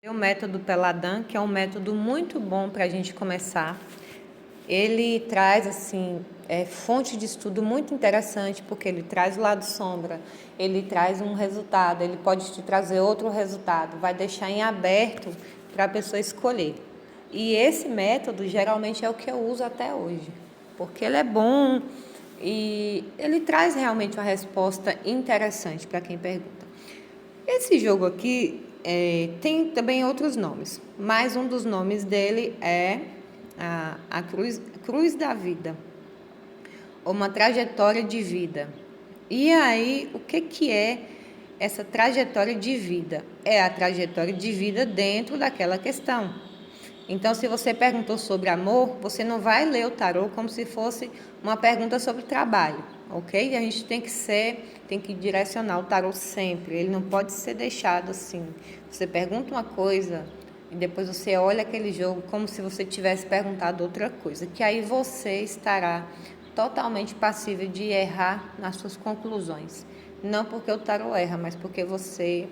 O método Peladan, que é um método muito bom para a gente começar. Ele traz, assim, fonte de estudo muito interessante, porque ele traz o lado sombra, ele traz um resultado, ele pode te trazer outro resultado, vai deixar em aberto para a pessoa escolher. E esse método, geralmente, é o que eu uso até hoje, porque ele é bom e ele traz realmente uma resposta interessante para quem pergunta. Esse jogo aqui tem também outros nomes, mas um dos nomes dele é a cruz da vida, ou uma trajetória de vida. E aí, o que é essa trajetória de vida? É a trajetória de vida dentro daquela questão. Então, se você perguntou sobre amor, você não vai ler o tarô como se fosse uma pergunta sobre trabalho, ok? A gente tem que direcionar o tarô sempre, ele não pode ser deixado assim. Você pergunta uma coisa e depois você olha aquele jogo como se você tivesse perguntado outra coisa, que aí você estará totalmente passível de errar nas suas conclusões. Não porque o tarô erra, mas porque você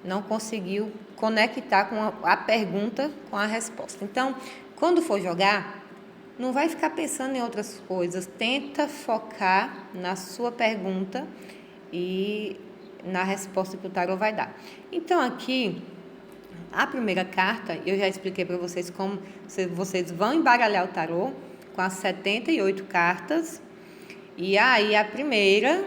não conseguiu conectar com a pergunta com a resposta. Então, quando for jogar, não vai ficar pensando em outras coisas. Tenta focar na sua pergunta e na resposta que o tarô vai dar. Então, aqui, a primeira carta, eu já expliquei para vocês como vocês vão embaralhar o tarô com as 78 cartas. E aí, a primeira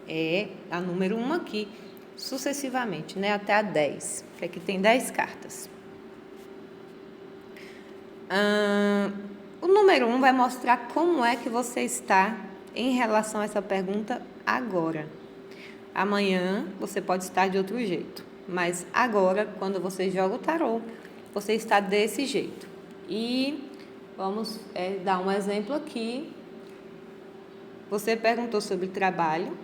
é a número 1 aqui, sucessivamente, né, até a 10, que aqui tem 10 cartas. O número 1 vai mostrar como é que você está em relação a essa pergunta agora. Amanhã você pode estar de outro jeito, mas agora, quando você joga o tarô, você está desse jeito. E vamos dar um exemplo aqui. Você perguntou sobre trabalho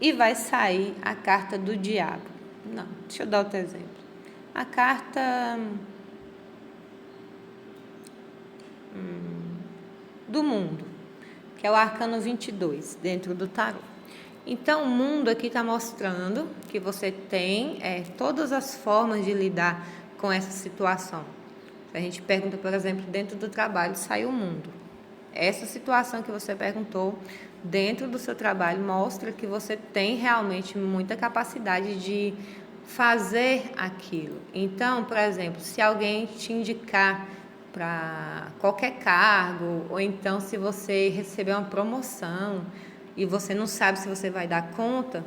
e vai sair a carta do diabo. Não, deixa eu dar outro exemplo. A carta do mundo, que é o arcano 22, dentro do tarô. Então, o mundo aqui está mostrando que você tem todas as formas de lidar com essa situação. Se a gente pergunta, por exemplo, dentro do trabalho, sai o mundo. Essa situação que você perguntou dentro do seu trabalho mostra que você tem realmente muita capacidade de fazer aquilo. Então, por exemplo, se alguém te indicar para qualquer cargo, ou então se você receber uma promoção e você não sabe se você vai dar conta,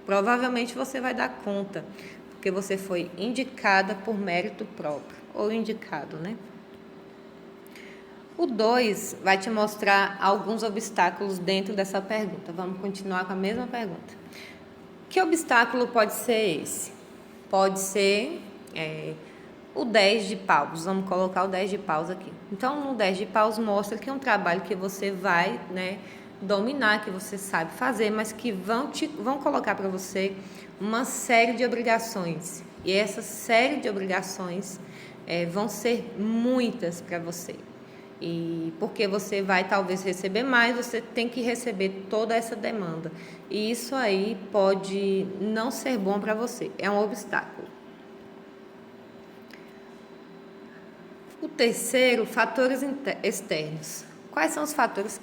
provavelmente você vai dar conta, porque você foi indicada por mérito próprio, ou indicado, né? O 2 vai te mostrar alguns obstáculos dentro dessa pergunta. Vamos continuar com a mesma pergunta. Que obstáculo pode ser esse? Pode ser o 10 de paus. Vamos colocar o 10 de paus aqui. Então, no 10 de paus mostra que é um trabalho que você vai dominar, que você sabe fazer, mas que vão colocar para você uma série de obrigações. E essa série de obrigações vão ser muitas para você. E porque você vai talvez receber mais, você tem que receber toda essa demanda. E isso aí pode não ser bom para você, é um obstáculo. O terceiro, fatores externos. Quais são os fatores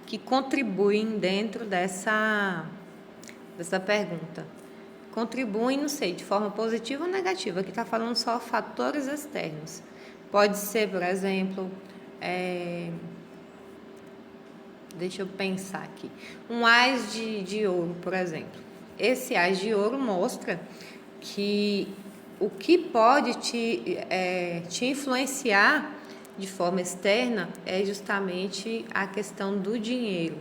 que contribuem dentro dessa pergunta? Contribuem, não sei, de forma positiva ou negativa. Aqui está falando só fatores externos. Pode ser, por exemplo, deixa eu pensar aqui, um ás de ouro, por exemplo. Esse ás de ouro mostra que o que pode te influenciar de forma externa é justamente a questão do dinheiro.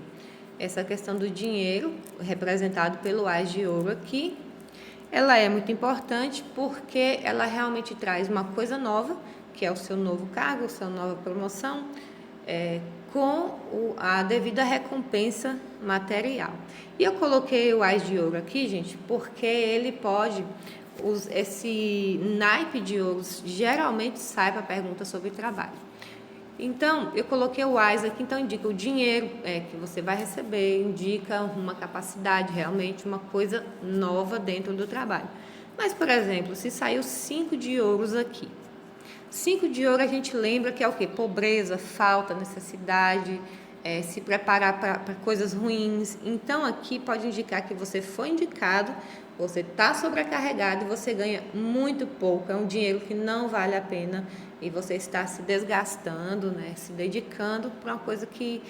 Essa questão do dinheiro, representado pelo ás de ouro aqui, ela é muito importante porque ela realmente traz uma coisa nova, que é o seu novo cargo, a sua nova promoção, com a devida recompensa material. E eu coloquei o ás de ouro aqui, gente, porque ele pode, esse naipe de ouros geralmente sai para pergunta sobre trabalho. Então, eu coloquei o AIS aqui, então indica o dinheiro que você vai receber, indica uma capacidade, realmente uma coisa nova dentro do trabalho. Mas, por exemplo, se saiu 5 de ouros aqui, 5 de ouro a gente lembra que é o quê? Pobreza, falta, necessidade, se preparar para coisas ruins. Então, aqui pode indicar que você foi indicado, você está sobrecarregado e você ganha muito pouco. É um dinheiro que não vale a pena e você está se desgastando, né? Se dedicando para uma coisa que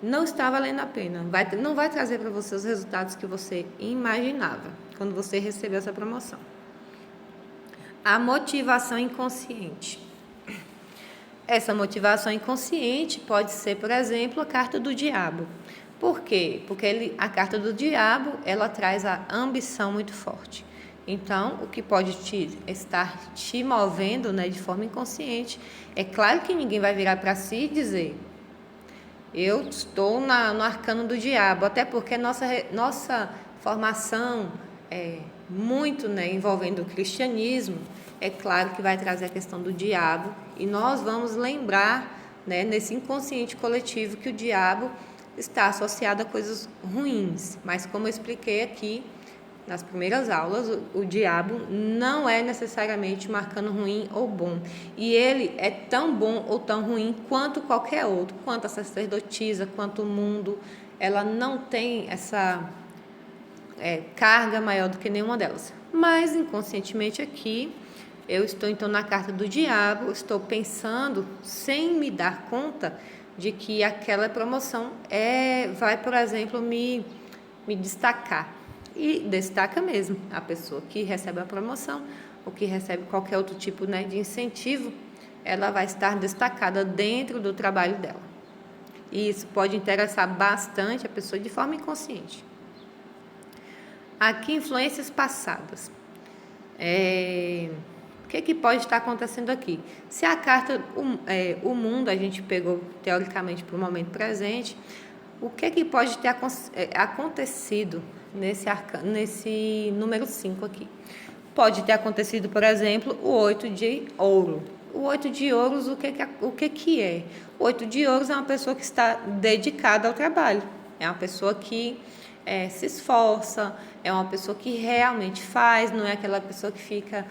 não está valendo a pena. Não vai trazer para você os resultados que você imaginava quando você recebeu essa promoção. A motivação inconsciente. Essa motivação inconsciente pode ser, por exemplo, a carta do diabo. Por quê? Porque a carta do diabo, ela traz a ambição muito forte. Então, o que pode estar te movendo, né, de forma inconsciente, é claro que ninguém vai virar para si e dizer: eu estou no arcano do diabo, até porque nossa formação é muito, né, envolvendo o cristianismo, é claro que vai trazer a questão do diabo, e nós vamos lembrar, né, nesse inconsciente coletivo, que o diabo está associado a coisas ruins. Mas como eu expliquei aqui nas primeiras aulas, o diabo não é necessariamente um arcano ruim ou bom. E ele é tão bom ou tão ruim quanto qualquer outro, quanto a sacerdotisa, quanto o mundo. Ela não tem essa carga maior do que nenhuma delas. Mas inconscientemente aqui, eu estou então na carta do diabo, estou pensando sem me dar conta de que aquela promoção vai, por exemplo, me destacar. E destaca mesmo a pessoa que recebe a promoção ou que recebe qualquer outro tipo, né, de incentivo, ela vai estar destacada dentro do trabalho dela. E isso pode interessar bastante a pessoa de forma inconsciente. Aqui, influências passadas. O que pode estar acontecendo aqui? Se a carta, o mundo, a gente pegou teoricamente para o momento presente, o que pode ter acontecido nesse número 5 aqui? Pode ter acontecido, por exemplo, o 8 de ouro. O 8 de ouros, o que é? O 8 de ouros é uma pessoa que está dedicada ao trabalho. É uma pessoa que se esforça, é uma pessoa que realmente faz, não é aquela pessoa que fica,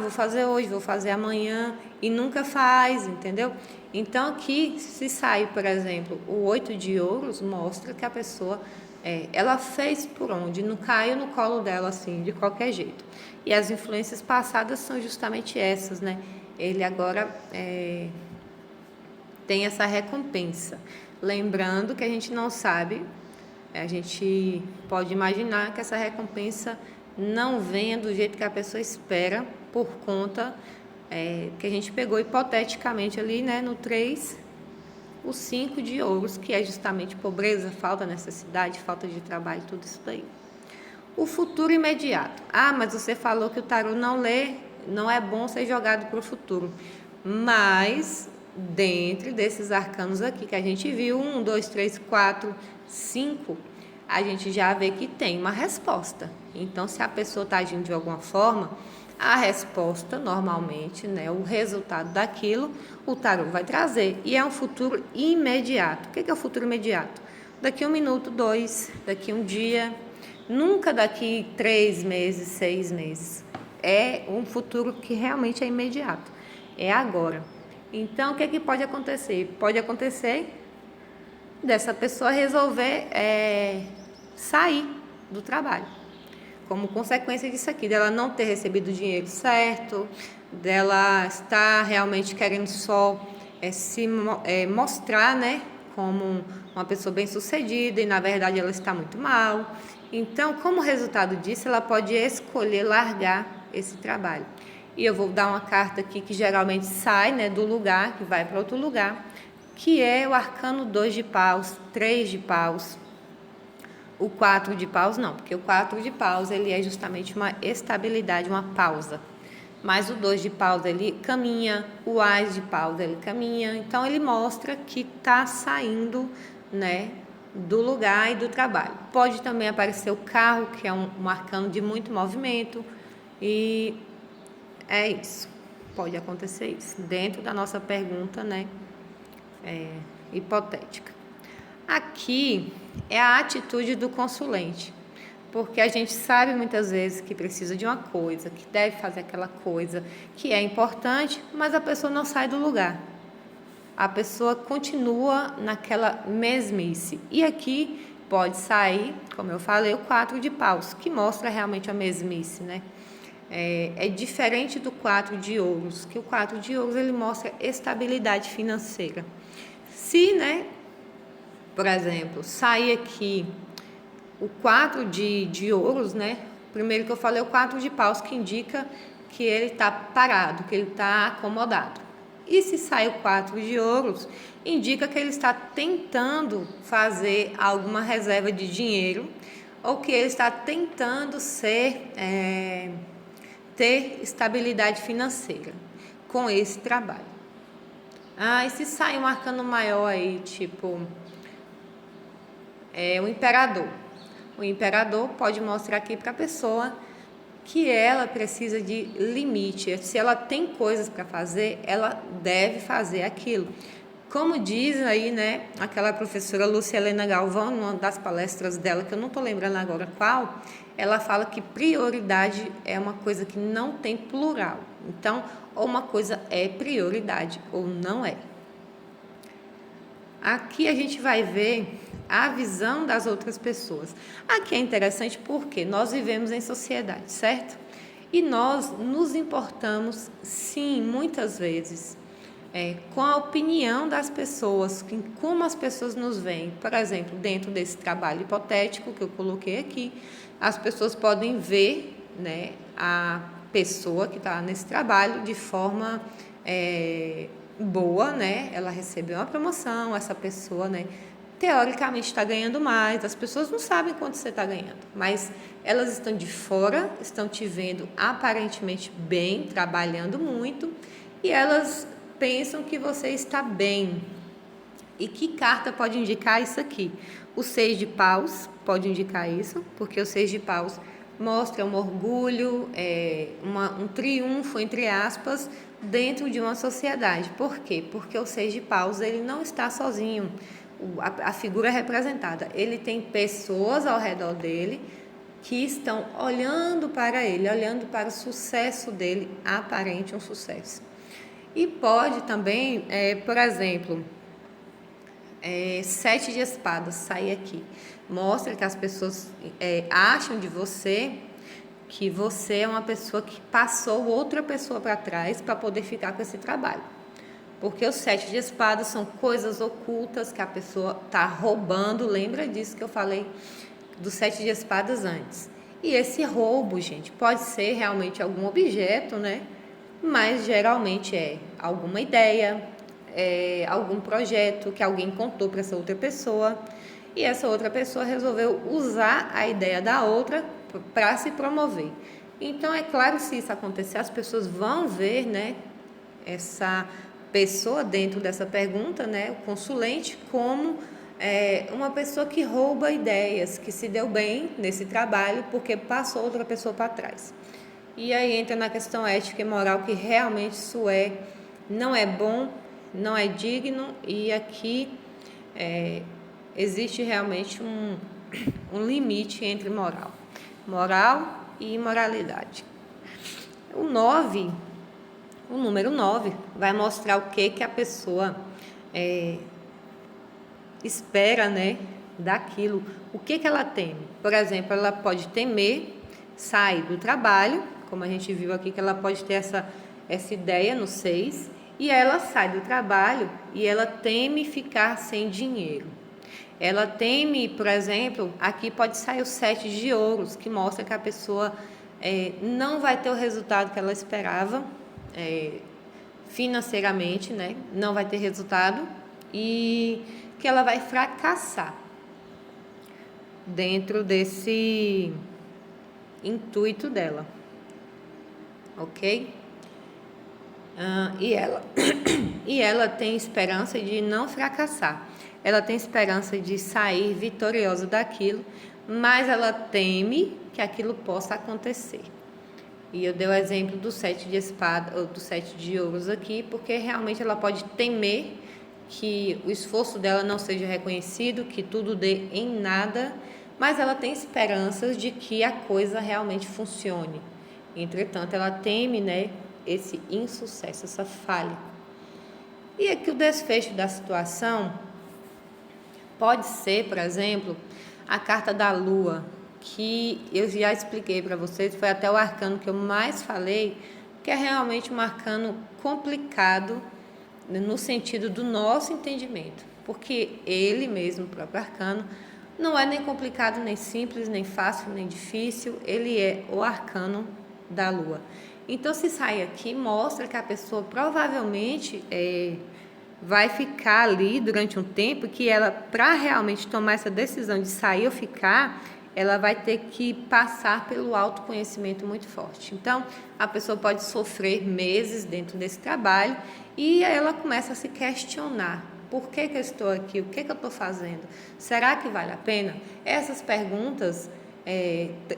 vou fazer hoje, vou fazer amanhã, e nunca faz, entendeu? Então, aqui, se sai, por exemplo, o 8 de ouros, mostra que a pessoa, ela fez por onde, não caiu no colo dela, assim, de qualquer jeito. E as influências passadas são justamente essas, né? Ele agora tem essa recompensa. Lembrando que a gente não sabe, a gente pode imaginar que essa recompensa não venha do jeito que a pessoa espera, por conta que a gente pegou hipoteticamente ali, né, no 3, o 5 de ouros, que é justamente pobreza, falta, necessidade, falta de trabalho, tudo isso daí. O futuro imediato. Mas você falou que o tarô não é bom ser jogado para o futuro. Mas, dentro desses arcanos aqui que a gente viu, 1, 2, 3, 4, 5, a gente já vê que tem uma resposta. Então, se a pessoa está agindo de alguma forma, a resposta, normalmente, né, o resultado daquilo, o tarô vai trazer. E é um futuro imediato. O que é o futuro imediato? Daqui 1 minuto, 2, daqui 1 dia, nunca daqui 3 meses, 6 meses. É um futuro que realmente é imediato. É agora. Então, o que pode acontecer? Pode acontecer dessa pessoa resolver sair do trabalho, como consequência disso aqui, dela não ter recebido o dinheiro certo, dela estar realmente querendo só se mostrar, né, como uma pessoa bem-sucedida, e na verdade ela está muito mal. Então, como resultado disso, ela pode escolher largar esse trabalho. E eu vou dar uma carta aqui que geralmente sai, né, do lugar, que vai para outro lugar, que é o arcano 2 de paus, 3 de paus. O 4 de paus não, porque o 4 de paus ele é justamente uma estabilidade, uma pausa. Mas o 2 de paus ele caminha, o Ás de paus ele caminha, então ele mostra que está saindo, né, do lugar e do trabalho. Pode também aparecer o carro, que é um arcano de muito movimento, e é isso. Pode acontecer isso. Dentro da nossa pergunta, né, hipotética. Aqui é a atitude do consulente, porque a gente sabe muitas vezes que precisa de uma coisa, que deve fazer aquela coisa, que é importante, mas a pessoa não sai do lugar. A pessoa continua naquela mesmice. E aqui pode sair, como eu falei, o 4 de paus, que mostra realmente a mesmice, né? É diferente do 4 de ouros, que o 4 de ouros ele mostra estabilidade financeira. Se, né, por exemplo, sair aqui o 4 de ouros, né? Primeiro que eu falei, o 4 de paus, que indica que ele está parado, que ele está acomodado. E se sai o 4 de ouros, indica que ele está tentando fazer alguma reserva de dinheiro ou que ele está tentando ter estabilidade financeira com esse trabalho. E se sai um arcano maior aí, tipo o imperador. O imperador pode mostrar aqui para a pessoa que ela precisa de limite. Se ela tem coisas para fazer, ela deve fazer aquilo. Como diz aí, né, aquela professora Lúcia Helena Galvão, numa das palestras dela, que eu não estou lembrando agora qual, ela fala que prioridade é uma coisa que não tem plural. Então, ou uma coisa é prioridade ou não é. Aqui a gente vai ver a visão das outras pessoas. Aqui é interessante porque nós vivemos em sociedade, certo? E nós nos importamos, sim, muitas vezes, com a opinião das pessoas, como as pessoas nos veem. Por exemplo, dentro desse trabalho hipotético que eu coloquei aqui, as pessoas podem ver, né, a pessoa que está nesse trabalho de forma boa, né? Ela recebeu uma promoção, essa pessoa, né, teoricamente está ganhando mais. As pessoas não sabem quanto você está ganhando, mas elas estão de fora, estão te vendo aparentemente bem, trabalhando muito, e elas pensam que você está bem. E que carta pode indicar isso aqui? O 6 de paus pode indicar isso, porque o 6 de paus mostra um orgulho, um triunfo, entre aspas, dentro de uma sociedade. Por quê? Porque o 6 de paus ele não está sozinho. A figura representada, ele tem pessoas ao redor dele que estão olhando para ele, olhando para o sucesso dele, aparente um sucesso. E pode também, por exemplo, 7 de espadas sair aqui. Mostra que as pessoas acham de você que você é uma pessoa que passou outra pessoa para trás para poder ficar com esse trabalho. Porque os 7 de espadas são coisas ocultas que a pessoa está roubando. Lembra disso que eu falei do 7 de espadas antes. E esse roubo, gente, pode ser realmente algum objeto, né? Mas geralmente é alguma ideia, algum projeto que alguém contou para essa outra pessoa. E essa outra pessoa resolveu usar a ideia da outra para se promover. Então, é claro, se isso acontecer, as pessoas vão ver, né, essa pessoa dentro dessa pergunta, né, o consulente, como uma pessoa que rouba ideias, que se deu bem nesse trabalho porque passou outra pessoa para trás. E aí entra na questão ética e moral, que realmente isso não é bom, não é digno, e aqui existe realmente um limite entre moral e imoralidade. O número 9 vai mostrar o que a pessoa espera, né, daquilo, o que ela teme. Por exemplo, ela pode temer sair do trabalho, como a gente viu aqui, que ela pode ter essa ideia no 6, e ela sai do trabalho e ela teme ficar sem dinheiro. Ela teme, por exemplo, aqui pode sair o 7 de ouros, que mostra que a pessoa não vai ter o resultado que ela esperava, financeiramente, né? Não vai ter resultado e que ela vai fracassar dentro desse intuito dela, ok? E ela tem esperança de não fracassar. Ela tem esperança de sair vitoriosa daquilo, mas ela teme que aquilo possa acontecer. E eu dei o exemplo do 7 de espada ou do 7 de ouros aqui, porque realmente ela pode temer que o esforço dela não seja reconhecido, que tudo dê em nada, mas ela tem esperanças de que a coisa realmente funcione. Entretanto, ela teme, né, esse insucesso, essa falha. E aqui o desfecho da situação pode ser, por exemplo, a carta da Lua, que eu já expliquei para vocês, foi até o arcano que eu mais falei, que é realmente um arcano complicado no sentido do nosso entendimento, porque ele mesmo, o próprio arcano, não é nem complicado, nem simples, nem fácil, nem difícil, ele é o arcano da Lua. Então, se sai aqui, mostra que a pessoa provavelmente vai ficar ali durante um tempo, que ela, para realmente tomar essa decisão de sair ou ficar, ela vai ter que passar pelo autoconhecimento muito forte. Então, a pessoa pode sofrer meses dentro desse trabalho e ela começa a se questionar. Por que eu estou aqui? O que eu estou fazendo? Será que vale a pena? Essas perguntas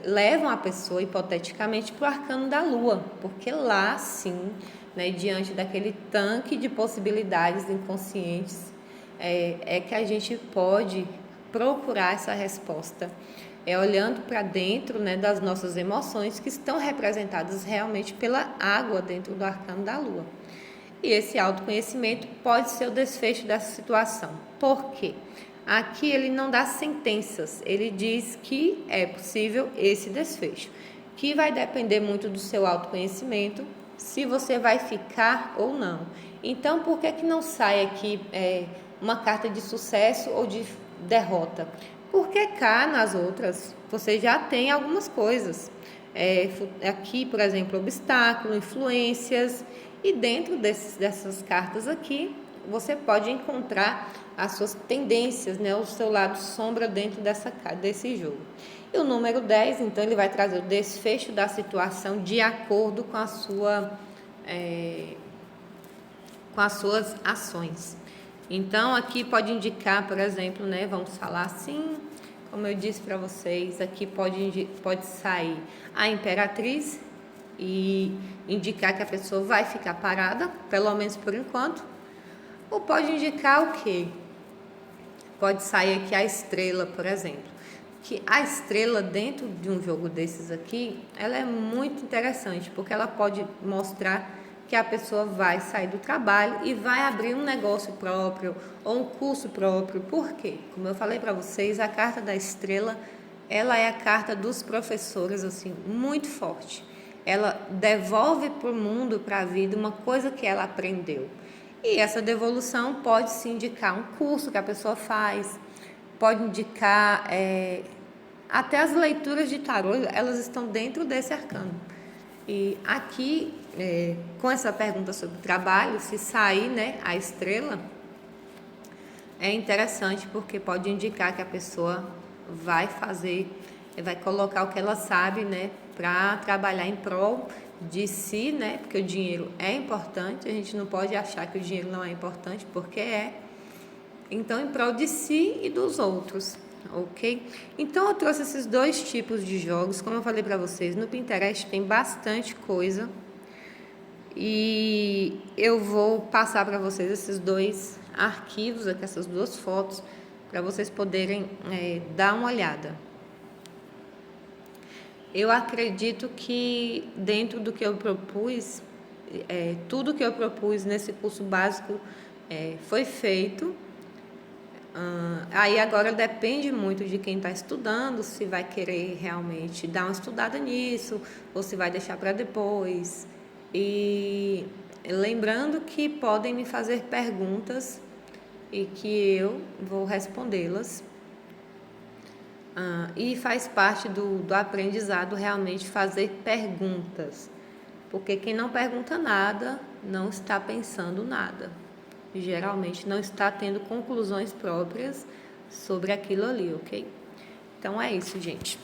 levam a pessoa, hipoteticamente, para o arcano da Lua, porque lá, sim, né, diante daquele tanque de possibilidades inconscientes, é que a gente pode procurar essa resposta. Olhando para dentro, né, das nossas emoções, que estão representadas realmente pela água dentro do arcano da Lua. E esse autoconhecimento pode ser o desfecho dessa situação. Por quê? Aqui ele não dá sentenças, ele diz que é possível esse desfecho, que vai depender muito do seu autoconhecimento, se você vai ficar ou não. Então, por que não sai aqui uma carta de sucesso ou de derrota? Porque cá nas outras você já tem algumas coisas. Aqui, por exemplo, obstáculo, influências, e dentro dessas cartas aqui, você pode encontrar as suas tendências, né, o seu lado sombra dentro desse jogo. E o número 10, então, ele vai trazer o desfecho da situação de acordo com com as suas ações. Então, aqui pode indicar, por exemplo, né, vamos falar assim, como eu disse para vocês, aqui pode sair a Imperatriz e indicar que a pessoa vai ficar parada, pelo menos por enquanto. Ou pode indicar o quê? Pode sair aqui a Estrela, por exemplo. Que a Estrela, dentro de um jogo desses aqui, ela é muito interessante, porque ela pode mostrar que a pessoa vai sair do trabalho e vai abrir um negócio próprio ou um curso próprio. Por quê? Como eu falei para vocês, a carta da Estrela, ela é a carta dos professores, assim, muito forte. Ela devolve para o mundo, para a vida, uma coisa que ela aprendeu. E essa devolução pode se indicar um curso que a pessoa faz, pode indicar até as leituras de tarô, elas estão dentro desse arcano. E aqui, com essa pergunta sobre trabalho, se sair, né, a Estrela, é interessante porque pode indicar que a pessoa vai colocar o que ela sabe, né, para trabalhar em prol de si, né, porque o dinheiro é importante, a gente não pode achar que o dinheiro não é importante, porque é. Então, em prol de si e dos outros, ok? Então, eu trouxe esses dois tipos de jogos, como eu falei para vocês, no Pinterest tem bastante coisa, e eu vou passar para vocês esses dois arquivos, aqui, essas duas fotos, para vocês poderem dar uma olhada. Eu acredito que dentro do que eu propus, tudo que eu propus nesse curso básico foi feito. Aí agora depende muito de quem está estudando, se vai querer realmente dar uma estudada nisso, ou se vai deixar para depois. E lembrando que podem me fazer perguntas e que eu vou respondê-las. E faz parte do aprendizado realmente fazer perguntas, porque quem não pergunta nada não está pensando nada, geralmente não está tendo conclusões próprias sobre aquilo ali, ok? Então é isso, gente.